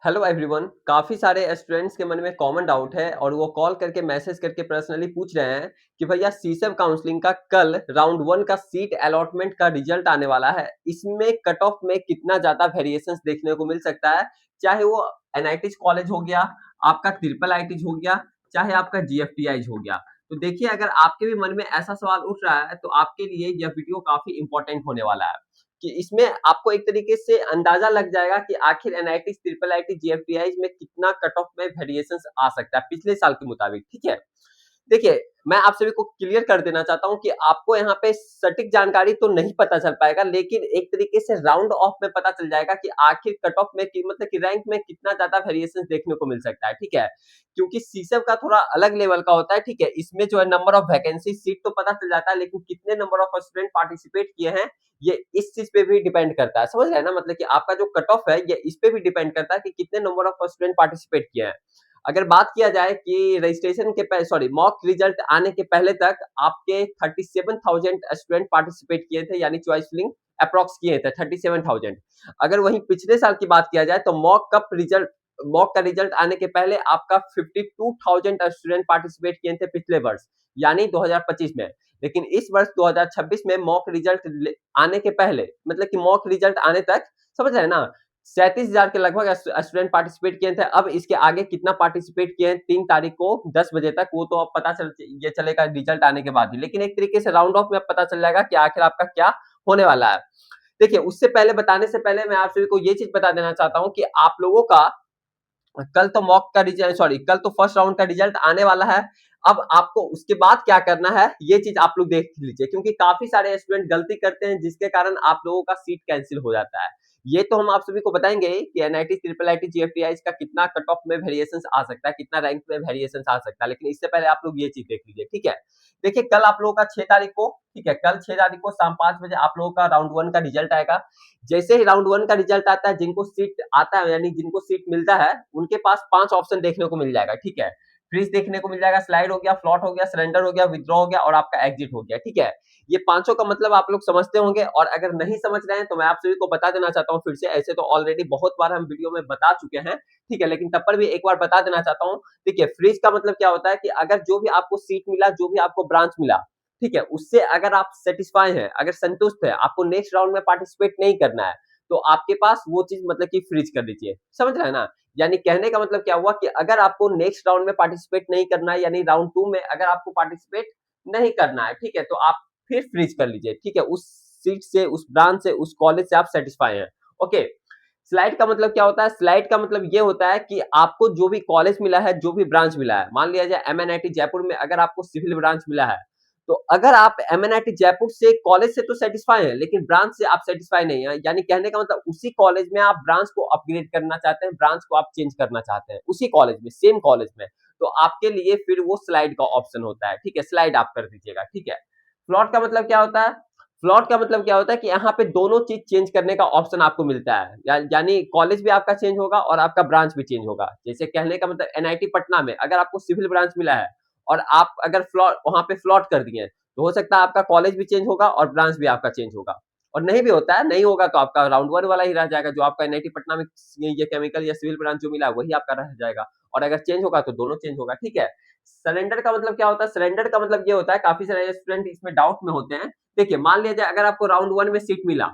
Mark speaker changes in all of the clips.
Speaker 1: Hello everyone. काफ़ी सारे students के मन में कॉमन डाउट है और वो कॉल करके मैसेज करके पर्सनली पूछ रहे हैं कि भैया सीसब काउंसलिंग का कल राउंड वन का सीट अलॉटमेंट का रिजल्ट आने वाला है। इसमें कट ऑफ में कितना ज़्यादा वेरिएशंस देखने को मिल सकता है, चाहे वो एनआईटीज कॉलेज हो गया, आपका ट्रिपल आईटीज हो गया, चाहे आपका जीएफटीआईज हो गया। तो देखिए, अगर आपके भी मन में ऐसा सवाल उठ रहा है तो आपके लिए यह वीडियो काफ़ी इंपॉर्टेंट होने वाला है कि इसमें आपको एक तरीके से अंदाजा लग जाएगा कि आखिर एनआईटी, ट्रिपल आईटी, जीएफटीआई में कितना कट ऑफ में वेरिएशंस आ सकता है पिछले साल के मुताबिक। ठीक है, देखिए, मैं आप सभी को क्लियर कर देना चाहता हूं कि आपको यहाँ पे सटीक जानकारी तो नहीं पता चल पाएगा, लेकिन एक तरीके से राउंड ऑफ में पता चल जाएगा कि आखिर कट ऑफ में मतलब कि रैंक में कितना ज्यादा वेरिएशन देखने को मिल सकता है। ठीक है, क्योंकि सीसब का थोड़ा अलग लेवल का होता है। ठीक है, इसमें जो है नंबर ऑफ वैकेंसी सीट तो पता चल जाता है, लेकिन कितने नंबर ऑफ स्टूडेंट पार्टिसिपेट किए हैं ये इस चीज पे भी डिपेंड करता है। समझ रहे हैं ना, मतलब कि आपका जो कट ऑफ है ये इस पे भी डिपेंड करता है कि कितने नंबर ऑफ स्टूडेंट पार्टिसिपेट किए हैं। अगर बात किया जाए कि रजिस्ट्रेशन के सॉरी मॉक रिजल्ट आने के पहले तक आपके 37,000 स्टूडेंट पार्टिसिपेट किए थे, यानी चॉइस फिलिंग अप्रॉक्स किए थे 37,000। अगर वहीं पिछले साल की बात किया जाए तो मॉक का रिजल्ट आने के पहले आपका 52,000 स्टूडेंट पार्टिसिपेट किए थे पिछले वर्ष, यानी 2025 में। लेकिन इस वर्ष 2026 में मॉक रिजल्ट आने के पहले, मतलब कि मॉक रिजल्ट आने तक, समझ रहे हैं ना, 37,000 के लगभग स्टूडेंट पार्टिसिपेट किए थे। अब इसके आगे कितना पार्टिसिपेट किए हैं 3 तारीख को 10 बजे तक, वो तो अब पता ये चलेगा रिजल्ट आने के बाद ही। लेकिन एक तरीके से राउंड ऑफ में अब पता चल जाएगा कि आखिर आपका क्या होने वाला है। देखिए, उससे पहले बताने से पहले मैं आप सभी को ये चीज बता देना चाहता हूँ कि आप लोगों का कल तो फर्स्ट राउंड का रिजल्ट आने वाला है। अब आपको उसके बाद क्या करना है ये चीज आप लोग देख लीजिए, क्योंकि काफी सारे स्टूडेंट गलती करते हैं जिसके कारण आप लोगों का सीट कैंसिल हो जाता है। ये तो हम आप सभी को बताएंगे कि एनआईटी, ट्रिपल आईटी, जीएफटीआई का कितना कट ऑफ में वेरिएशंस आ सकता है, कितना रैंक में वेरिएशंस आ सकता है, लेकिन इससे पहले आप लोग ये चीज देख लीजिए। ठीक है, देखिए, कल आप लोगों का 6 तारीख को, ठीक है, कल 6 तारीख को शाम 5 बजे आप लोगों का राउंड वन का रिजल्ट आएगा। जैसे ही राउंड वन का रिजल्ट आता है, जिनको सीट आता है यानी जिनको सीट मिलता है, उनके पास 5 ऑप्शन देखने को मिल जाएगा। ठीक है, फ्रीज देखने को मिल जाएगा, स्लाइड हो गया, फ्लॉट हो गया, सरेंडर हो गया, विथड्रॉ हो गया और आपका एग्जिट हो गया। ठीक है, ये पांचों का मतलब आप लोग समझते होंगे, और अगर नहीं समझ रहे हैं तो मैं आप सभी को बता देना चाहता हूँ फिर से। ऐसे तो ऑलरेडी बहुत बार हम वीडियो में बता चुके हैं, ठीक है, लेकिन तब पर भी एक बार बता देना चाहता हूँ। देखिए, फ्रीज का मतलब क्या होता है कि अगर जो भी आपको सीट मिला, जो भी आपको ब्रांच मिला, ठीक है, उससे अगर आप सेटिस्फाई हैं, अगर संतुष्ट है, आपको नेक्स्ट राउंड में पार्टिसिपेट नहीं करना है, तो आपके पास वो चीज मतलब कि फ्रीज कर दीजिए। समझ रहे हैं ना, यानी कहने का मतलब क्या हुआ कि अगर आपको नेक्स्ट राउंड में पार्टिसिपेट नहीं करना है, यानी राउंड टू में अगर आपको पार्टिसिपेट नहीं करना है, ठीक है, तो आप फिर फ्रीज कर लीजिए। ठीक है, उस सीट से, उस ब्रांच से, उस कॉलेज से आप सेटिस्फाई हैं। ओके, स्लाइड का मतलब क्या होता है? स्लाइड का मतलब ये होता है कि आपको जो भी कॉलेज मिला है, जो भी ब्रांच मिला है, मान लिया जाए एमएनआईटी जयपुर में अगर आपको सिविल ब्रांच मिला है, तो अगर आप एमएनआईटी जयपुर से कॉलेज से तो सेटिस्फाई हैं, लेकिन ब्रांच से आप सेटिस्फाई नहीं है, यानी कहने का मतलब उसी कॉलेज में आप ब्रांच को अपग्रेड करना चाहते हैं, ब्रांच को आप चेंज करना चाहते हैं उसी कॉलेज में, सेम कॉलेज में, तो आपके लिए फिर वो स्लाइड का ऑप्शन होता है। ठीक है, स्लाइड आप कर दीजिएगा। ठीक है, फ्लॉट का मतलब क्या होता है? फ्लॉट का मतलब क्या होता है कि यहाँ पे दोनों चीज चेंज करने का ऑप्शन आपको मिलता है, यानी कॉलेज भी आपका चेंज होगा और आपका ब्रांच भी चेंज होगा। जैसे कहने का मतलब एनआईटी पटना में अगर आपको सिविल ब्रांच मिला है और आप अगर फ्लॉट वहां पे फ्लॉट कर दिए, तो हो सकता है आपका कॉलेज भी चेंज होगा और ब्रांच भी आपका चेंज होगा। और नहीं भी होता है, नहीं होगा तो आपका राउंड वन वाला ही रह जाएगा, जो आपका एनआईटी पटना में ये केमिकल या सिविल ब्रांच जो मिला है वही आपका रह जाएगा। और अगर चेंज होगा तो दोनों चेंज होगा। ठीक है, सरेंडर का मतलब क्या होता है? सरेंडर का मतलब ये होता है, काफी सारे स्टूडेंट इसमें डाउट में होते हैं। देखिए, मान लिया जाए अगर आपको राउंड वन में सीट मिला,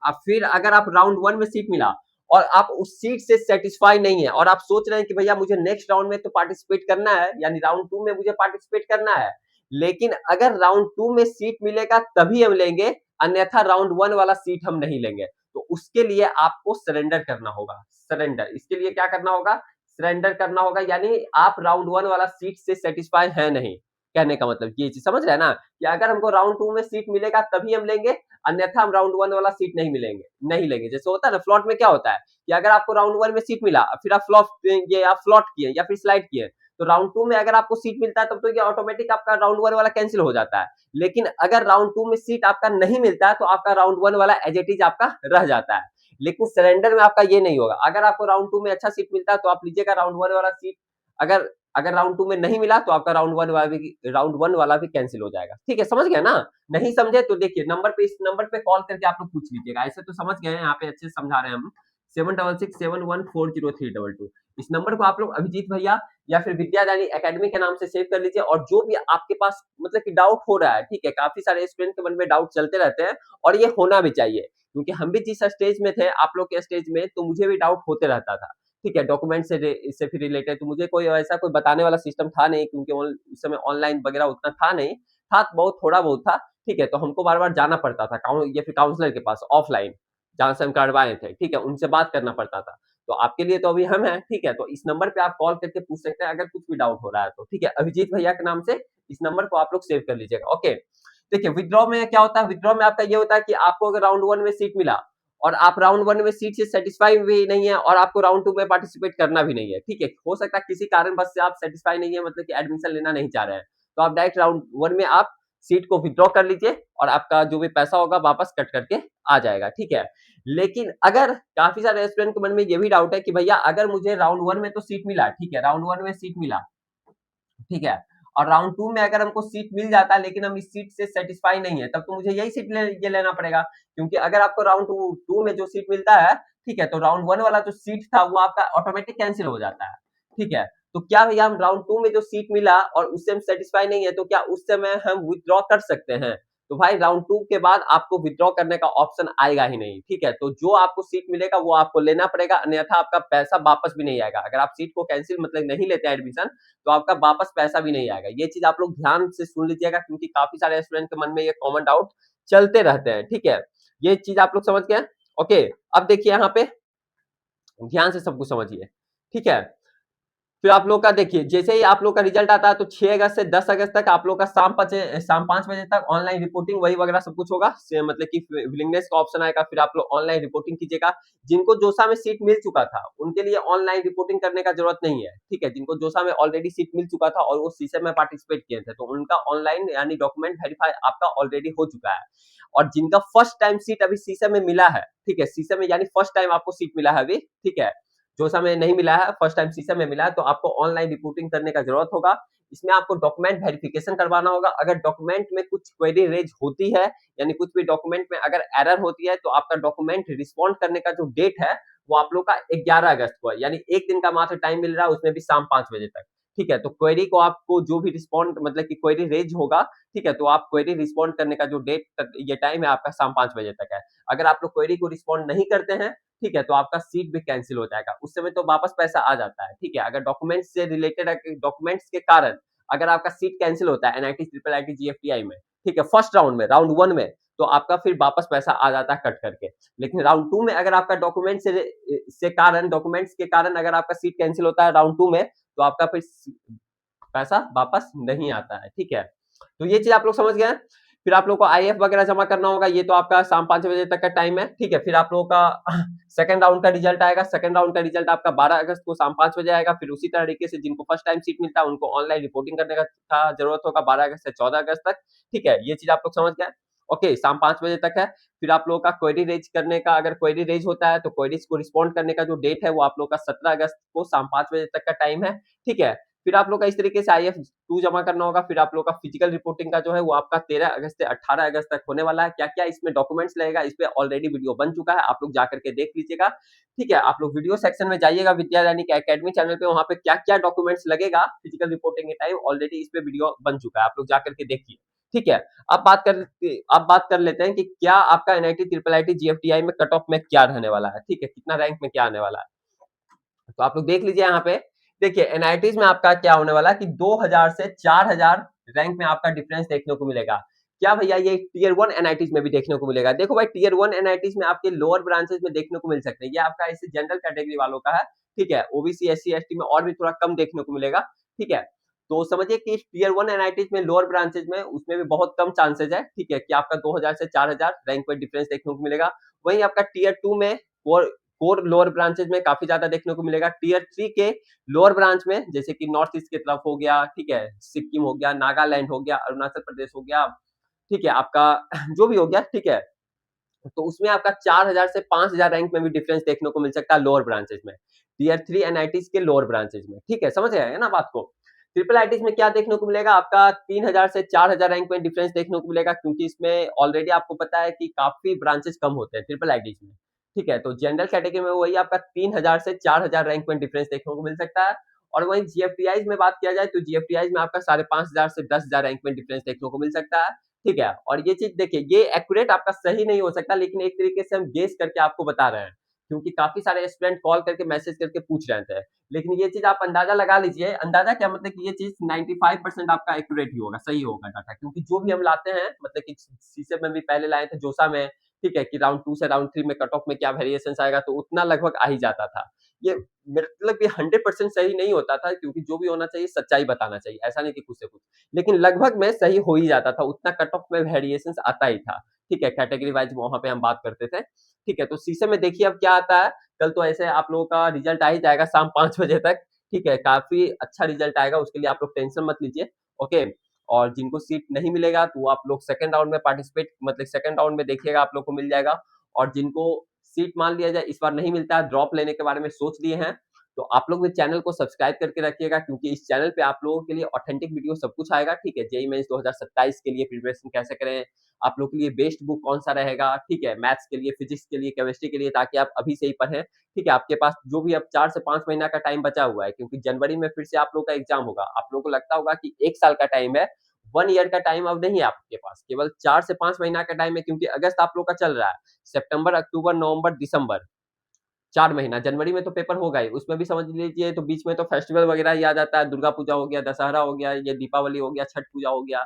Speaker 1: अब फिर अगर आप राउंड वन में सीट मिला और आप उस सीट से सेटिस्फाई नहीं है और आप सोच रहे हैं कि भैया मुझे नेक्स्ट राउंड में तो पार्टिसिपेट करना है, यानी राउंड टू में मुझे पार्टिसिपेट करना है, लेकिन अगर राउंड टू में सीट मिलेगा तभी हम लेंगे, अन्यथा राउंड वन वाला सीट हम नहीं लेंगे, तो उसके लिए आपको सरेंडर करना होगा। सरेंडर, इसके लिए क्या करना होगा? सरेंडर करना होगा, यानी आप राउंड वन वाला सीट से सेटिस्फाई है नहीं। कहने का मतलब ये चीज समझ रहे हैं ना, कि अगर हमको राउंड टू में सीट मिलेगा तभी हम लेंगे, अन्यथा हम राउंड वन वाला सीट नहीं लेंगे। जैसे होता है ना, फ्लॉट में क्या होता है कि अगर आपको राउंड वन में सीट मिला, फिर आप फ्लॉट किए या फिर स्लाइड किए, तो राउंड टू में अगर आपको सीट मिलता है तब तो ये ऑटोमेटिक आपका राउंड वन वाला कैंसिल हो जाता है। लेकिन अगर राउंड टू में सीट आपका नहीं मिलता है तो आपका राउंड वन वाला एज इट इज आपका रह जाता है। लेकिन सरेंडर में आपका ये नहीं होगा। अगर आपको राउंड टू में अच्छा सीट मिलता है तो आप लीजिएगा राउंड वन वाला सीट, अगर अगर राउंड टू में नहीं मिला तो आपका राउंड वन वाला भी कैंसिल हो जाएगा। ठीक है, समझ गए ना? नहीं समझे तो देखिए, नंबर पे, इस नंबर पे कॉल करके आप लोग पूछ लीजिएगा। ऐसे तो समझ गए हैं, यहाँ पे अच्छे से समझा रहे हैं हम। 7667140322। इस नंबर को आप लोग अभिजीत भैया या फिर विद्यादानी एकेडमी के नाम से सेव कर लीजिए, और जो भी आपके पास मतलब कि डाउट हो रहा है, ठीक है, काफी सारे स्टूडेंट के मन में डाउट चलते रहते हैं और ये होना भी चाहिए, क्योंकि हम भी जिस स्टेज में थे आप लोग के स्टेज में, तो मुझे भी डाउट होते रहता था, ठीक है, डॉक्यूमेंट से इससे फिर रिलेटेड, तो मुझे कोई ऐसा कोई बताने वाला सिस्टम था नहीं, क्योंकि उस समय ऑनलाइन वगैरह उतना था नहीं, था बहुत थोड़ा बहुत था, ठीक है, तो हमको बार बार जाना पड़ता था या फिर काउंसलर के पास ऑफलाइन, जहां से हम करवाए थे, ठीक है, उनसे बात करना पड़ता था। तो आपके लिए तो अभी हम हैं, ठीक है, तो इस नंबर पे आप कॉल करके पूछ सकते हैं अगर कुछ भी डाउट हो रहा है तो, ठीक है, अभिजीत भैया के नाम से इस नंबर को आप लोग सेव कर लीजिएगा। ओके, देखिए विथड्रॉ में क्या होता है, विथड्रॉ में आपका ये होता है कि आपको अगर राउंड 1 में सीट मिला और आप राउंड 1 में सीट से सेटिस्फाई भी नहीं है और आपको राउंड 2 में पार्टिसिपेट करना भी नहीं है, ठीक है, हो सकता है किसी कारणवश से आप सेटिस्फाई नहीं है, मतलब कि एडमिशन लेना नहीं चाह रहे हैं, तो आप डायरेक्ट राउंड 1 में आप सीट को विथड्रॉ कर लीजिए और आपका जो भी पैसा होगा वापस कट करके आ जाएगा, ठीक है। लेकिन अगर काफी सारे स्टूडेंट के मन में ये भी डाउट है कि भैया अगर मुझे राउंड 1 में तो सीट मिला, ठीक है, राउंड 1 में सीट मिला, ठीक है, और राउंड 2 में अगर हमको सीट मिल जाता है लेकिन हम इस सीट से सेटिस्फाई नहीं है, तब तो मुझे यही सीट ये लेना पड़ेगा, क्योंकि अगर आपको राउंड 2 में जो सीट मिलता है, ठीक है, तो राउंड 1 वाला जो सीट था वो आपका ऑटोमेटिक कैंसिल हो जाता है, ठीक है। तो क्या भैया हम राउंड 2 में जो सीट मिला और उससे हम सेटिस्फाई नहीं है, तो क्या उस समय हम विथड्रॉ कर सकते हैं? तो भाई राउंड 2 के बाद आपको विथड्रॉ करने का ऑप्शन आएगा ही नहीं, ठीक है, तो जो आपको सीट मिलेगा वो आपको लेना पड़ेगा, अन्यथा आपका पैसा वापस भी नहीं आएगा। अगर आप सीट को कैंसिल मतलब नहीं लेते एडमिशन, तो आपका वापस पैसा भी नहीं आएगा। ये चीज आप लोग ध्यान से सुन लीजिएगा, क्योंकि काफी सारे स्टूडेंट के मन में ये कॉमन डाउट चलते रहते हैं, ठीक है, ये चीज आप लोग समझ गए। ओके, अब देखिए यहाँ पे ध्यान से सब कुछ समझिए, ठीक है। फिर आप लोग का देखिए, जैसे ही आप लोग का रिजल्ट आता है तो 6 अगस्त से 10 अगस्त तक आप लोग का शाम 5 बजे तक ऑनलाइन रिपोर्टिंग वही वगैरह सब कुछ होगा, मतलब कि विलिंगनेस का ऑप्शन आएगा, फिर आप लोग ऑनलाइन रिपोर्टिंग कीजिएगा। जिनको जोसा में सीट मिल चुका था उनके लिए ऑनलाइन रिपोर्टिंग करने का जरूरत नहीं है, ठीक है, जिनको जोसा में ऑलरेडी सीट मिल चुका था और वो सीसे में पार्टिसिपेट किए थे, तो उनका ऑनलाइन यानी डॉक्यूमेंट वेरीफाई आपका ऑलरेडी हो चुका है। और जिनका फर्स्ट टाइम सीट अभी सीसे में मिला है, ठीक है, सीसे में यानी फर्स्ट टाइम आपको सीट मिला है अभी, ठीक है, जोसा में नहीं मिला है, फर्स्ट टाइम सीसा में मिला है, तो आपको ऑनलाइन रिपोर्टिंग करने का जरूरत होगा। इसमें आपको डॉक्यूमेंट वेरिफिकेशन करवाना होगा। अगर डॉक्यूमेंट में कुछ क्वेरी रेज होती है, यानी कुछ भी डॉक्यूमेंट में अगर एरर होती है, तो आपका डॉक्यूमेंट रिस्पॉन्ड करने का जो डेट है वो आप लोग का 11 अगस्त को है, यानी एक दिन का मात्र टाइम मिल रहा है, उसमें भी शाम 5 बजे तक, ठीक है। तो क्वेरी को आपको जो भी रिस्पॉन्ड मतलब कि क्वेरी रेज होगा, ठीक है, तो आप क्वेरी रिस्पॉन्ड करने का जो डेट ये टाइम है आपका शाम 5 बजे तक है। अगर आप लोग क्वेरी को रिस्पॉन्ड नहीं करते हैं, ठीक है, तो आपका सीट भी कैंसिल हो जाएगा, उस समय तो वापस पैसा आ जाता है, ठीक है। अगर डॉक्यूमेंट्स से रिलेटेड डॉक्यूमेंट्स के कारण अगर आपका सीट कैंसिल होता है एनआईटी ट्रिपल आईटी जीएफटीआई में, ठीक है, फर्स्ट राउंड में राउंड 1 में, तो आपका फिर वापस पैसा आ जाता है कट करके। लेकिन राउंड 2 में अगर आपका डॉक्यूमेंट्स के कारण अगर आपका सीट कैंसिल होता है राउंड 2 में, तो आपका फिर पैसा वापस नहीं आता है, ठीक है। तो ये चीज आप लोग समझ गए। फिर आप लोग को आईएफ वगैरह जमा करना होगा, ये तो आपका शाम 5 बजे तक का टाइम है, ठीक है। फिर आप लोगों का सेकंड राउंड का रिजल्ट आएगा, सेकंड राउंड का रिजल्ट आपका 12 अगस्त को शाम 5 बजे आएगा। फिर उसी तरीके से जिनको फर्स्ट टाइम सीट मिलता है उनको ऑनलाइन रिपोर्टिंग करने का जरूरत होगा 12 अगस्त से 14 अगस्त तक, ठीक है। ये चीज आप लोग समझ गए। ओके, शाम 5 बजे तक है। फिर आप लोगों का क्वेरी रेज करने का, अगर क्वेरी रेज होता है तो क्वेरीज को रिस्पॉन्ड करने का जो डेट है वो आप लोग का 17 अगस्त को शाम 5 बजे तक का टाइम है, ठीक है। फिर आप लोग का इस तरीके से IF2 जमा करना होगा। फिर आप लोग का फिजिकल रिपोर्टिंग का जो है वो आपका 13 अगस्त से 18 अगस्त तक होने वाला है। क्या-क्या इसमें डॉक्यूमेंट्स लगेगा, इस पे ऑलरेडी वीडियो बन चुका है, आप लोग जा करके देख लीजिएगा, ठीक है। आप लोग वीडियो सेक्शन में जाइएगा विद्यादानी के एकेडमी चैनल पे, वहां पे क्या-क्या डॉक्यूमेंट्स लगेगा फिजिकल रिपोर्टिंग के टाइम ऑलरेडी इस पे वीडियो बन चुका है, आप लोग जा करके देखिए, ठीक है। अब बात कर लेते हैं कि क्या आपका एनआईटी ट्रिपल आईटी जीएफटीआई में कट ऑफ में क्या रहने वाला है, ठीक है, कितना रैंक में क्या आने वाला है। तो आप लोग देख लीजिए यहाँ पे, देखिए एनआईटीज में आपका क्या होने वाला है कि 2000 से 4000 रैंक में आपका डिफरेंस देखने को मिलेगा। क्या भैया ये टीयर 1 एनआईटीज में भी देखने को मिलेगा? देखो भाई, टीयर 1 एनआईटीज में आपके लोअर ब्रांचेस में देखने को मिल सकते हैं, ये आपका ऐसे जनरल कैटेगरी वालों का है, ठीक है। ओबीसी एससी एसटी में और भी थोड़ा कम देखने को मिलेगा, ठीक है। तो समझिए कि टीयर 1 एनआईटीज में लोअर ब्रांचेज में उसमें भी बहुत कम चांसेज है, ठीक है, कि आपका 2000 से 4000 रैंक में डिफरेंस देखने को मिलेगा। वहीं आपका टीयर 2 में कोर लोअर ब्रांचेज में काफी ज्यादा देखने को मिलेगा। टीयर 3 के लोअर ब्रांच में जैसे कि नॉर्थ ईस्ट की तरफ हो गया, ठीक है, सिक्किम हो गया, नागालैंड हो गया, अरुणाचल प्रदेश हो गया, ठीक है, आपका जो भी हो गया, ठीक है, तो उसमें आपका 4000 से 5000 रैंक में भी डिफरेंस देखने को मिल सकता है लोअर ब्रांचेज में, टीयर 3 एनआईटीज के लोअर ब्रांचेज में, ठीक है, समझ रहे हैं ना बात को। ट्रिपल आईटीज में क्या देखने को मिलेगा, आपका 3000 से 4000 रैंक में डिफरेंस देखने को मिलेगा, क्योंकि इसमें ऑलरेडी आपको पता है कि काफी ब्रांचेस कम होते हैं ट्रिपल आईटीज में, ठीक है, तो जनरल कैटेगरी में वही आपका 3000 से 4000 रैंक में डिफरेंस देखने को मिल सकता है। और वहीं जीएफटीआईज़ में बात किया जाए तो जीएफटीआईज़ में आपका 5500 से 10,000 रैंक में डिफरेंस देखने को मिल सकता है। ठीक है, और ये चीज़ देखिए, ये एक्यूरेट आपका सही नहीं हो सकता, लेकिन एक तरीके से हम गेस करके आपको बता रहे हैं, क्योंकि काफ़ी सारे स्टूडेंट कॉल करके मैसेज करके पूछ रहे थे। लेकिन ये चीज़ आप अंदाज़ा लगा लीजिए, अंदाज़ा क्या मतलब कि ये चीज़ 95% आपका एक्यूरेट ही होगा, सही होगा डाटा, क्योंकि जो भी हम लाते हैं मतलब कि सीसेट में भी पहले लाए थे, जोसा में, ठीक है, कि राउंड 2 से राउंड 3 में कट ऑफ में क्या वेरिएशंस आएगा, तो उतना लगभग आ ही जाता था। ये मतलब कि 100% सही नहीं होता था, क्योंकि जो भी होना चाहिए सच्चाई बताना चाहिए, ऐसा नहीं कि कुछ से कुछ। लेकिन लगभग में सही हो ही जाता था, उतना कट ऑफ में वेरिएशंस आता ही था। ठीक है, कैटेगरी वाइज़ वहाँ पे हम बात करते थे। ठीक है, तो शीशे में देखिए अब क्या आता है, कल तो ऐसे आप लोगों का रिजल्ट आ ही जाएगा शाम 5 बजे तक। ठीक है, काफ़ी अच्छा रिजल्ट आएगा, उसके लिए आप लोग टेंशन मत लीजिए, ओके। और जिनको सीट नहीं मिलेगा तो वो आप लोग सेकंड राउंड में पार्टिसिपेट मतलब सेकंड राउंड में देखिएगा, आप लोग को मिल जाएगा। और जिनको सीट मान लिया जाए इस बार नहीं मिलता है, ड्रॉप लेने के बारे में सोच लिए हैं, तो आप लोग भी चैनल को सब्सक्राइब करके रखिएगा, क्योंकि इस चैनल पे आप लोगों के लिए ऑथेंटिक वीडियो सब कुछ आएगा। ठीक है, जेईई मेंस 2027 के लिए प्रिपरेशन कैसे करें, आप लोग के लिए बेस्ट बुक कौन सा रहेगा, ठीक है, मैथ्स के लिए, फिजिक्स के लिए, केमिस्ट्री के लिए, ताकि आप अभी से ही पढ़ें। ठीक है, आपके पास जो भी अब 4 से 5 महीना का टाइम बचा हुआ है, क्योंकि जनवरी में फिर से आप लोग का एग्जाम होगा। आप लोगों को लगता होगा कि 1 साल का टाइम है, 1 ईयर का टाइम अब नहीं है आपके पास, केवल 4 से 5 महीना का टाइम है, क्योंकि अगस्त आप लोग का चल रहा है, सितंबर, अक्टूबर, नवंबर, दिसंबर, 4 महीना। जनवरी में तो पेपर होगा ही, उसमें भी समझ लीजिए, तो बीच में तो फेस्टिवल वगैरह ही आ जाता है, दुर्गा पूजा हो गया, दशहरा हो गया, ये दीपावली हो गया, छठ पूजा हो गया,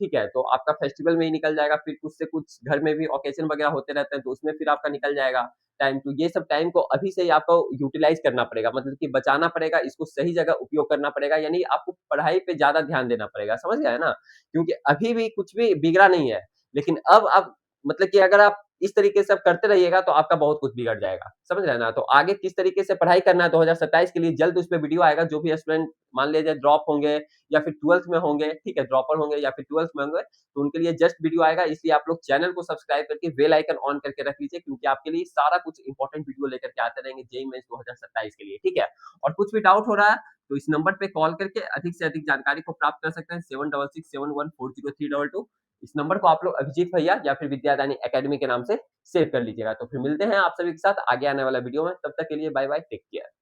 Speaker 1: ठीक है? तो आपका फेस्टिवल में ही निकल जाएगा, फिर कुछ से कुछ घर में भी ऑकेज़न वगैरह होते रहते हैं, तो उसमें फिर आपका निकल जाएगा टाइम। तो ये सब टाइम को अभी से ही आपको यूटिलाइज़ करना पड़ेगा, मतलब कि बचाना पड़ेगा, इसको सही जगह उपयोग करना पड़ेगा, यानी आपको पढ़ाई पे ज़्यादा ध्यान देना पड़ेगा, समझ गए ना? क्योंकि अभी भी कुछ भी बिगड़ा नहीं है, लेकिन अब आप मतलब कि अगर आप इस तरीके से अब करते रहिएगा तो आपका बहुत कुछ बिगड़ जाएगा, समझ रहे हैं ना? तो आगे किस तरीके से पढ़ाई करना है 2027 के लिए जल्द उसपे वीडियो आएगा, जो भी स्टूडेंट मान लीजिए ड्रॉप होंगे या फिर 12th में होंगे, ठीक है? ड्रॉपर होंगे या फिर 12th में होंगे, तो उनके लिए जस्ट वीडियो आएगा, इसलिए आप लोग चैनल को सब्सक्राइब करके बेल आइकन ऑन करके रख लीजिए, क्योंकि आपके लिए सारा कुछ इम्पोर्टेंट वीडियो लेकर के आते रहेंगे जेईई मेंस 2027 के लिए, ठीक है? और कुछ भी डाउट हो रहा है, तो इस नंबर पे कॉल करके अधिक से अधिक जानकारी को प्राप्त कर सकते हैं, 7667140322। इस नंबर को आप लोग अभिजीत भैया या फिर विद्यादानी एकेडमी के नाम से सेव कर लीजिएगा। तो फिर मिलते हैं आप सभी के साथ आगे आने वाला वीडियो में, तब तक के लिए बाय बाय, टेक केयर।